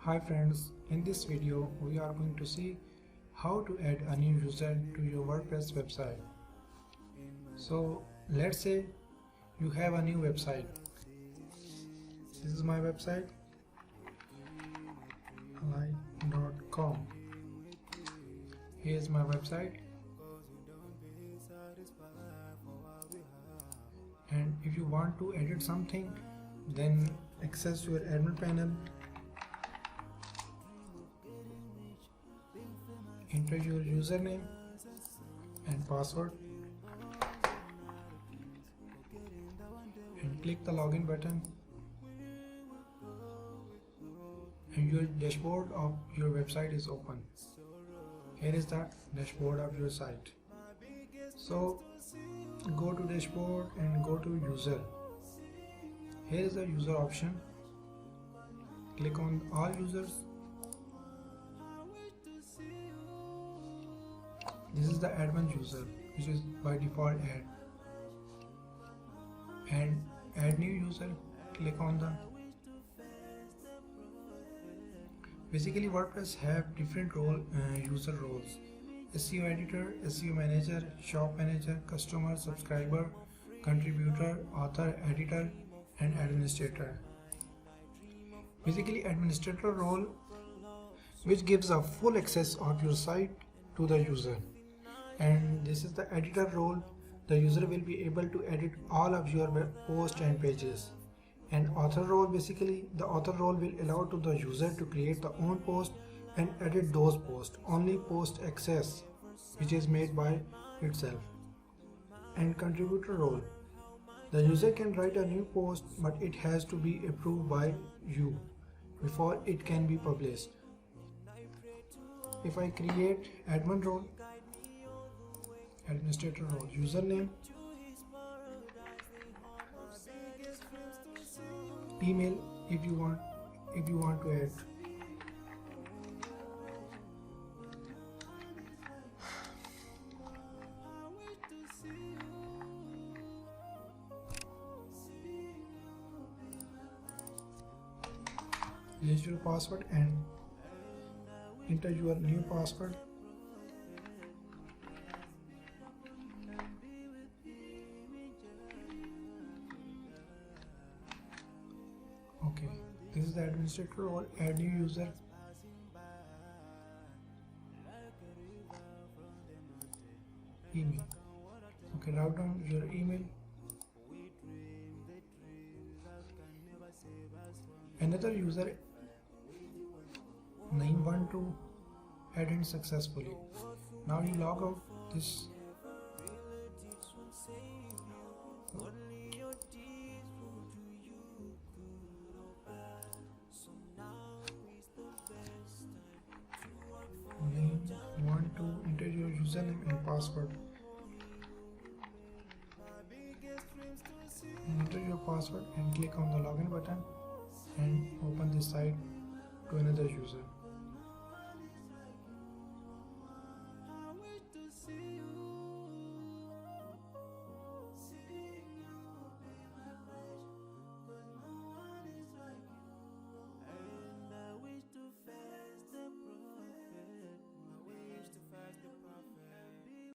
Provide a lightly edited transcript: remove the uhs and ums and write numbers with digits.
Hi friends, in this video we are going to see how to add a new user to your WordPress website. So let's say you have a new website. This is my website, align.com. Here is my website, and if you want to edit something, then access your admin panel, enter your username and password and click the login button, and your dashboard of your website is open. Here is the dashboard of your site. So go to dashboard and go to user. Here is the user option. Click on all users. This is the admin user, which is by default add. And add new user. Click on the. Basically, WordPress have different user roles: SEO editor, SEO manager, shop manager, customer, subscriber, contributor, author, editor, and administrator. Basically, administrator role, which gives a full access of your site to the user, and this is the editor role. The user will be able to edit all of your web posts and pages. And author role, basically the author role will allow to the user to create the own post and edit those posts. Only post access which is made by itself. And contributor role, the user can write a new post, but it has to be approved by you before it can be published. If I create admin role, administrator role, username, email if you want to add, use your password and enter your new password. Okay, this is the administrator role. Add new user. Email. Okay, write down your email. Another user name want to add in successfully. Now you log out this. You want to enter your username and password. Enter your password and click on the login button and open this site to another user.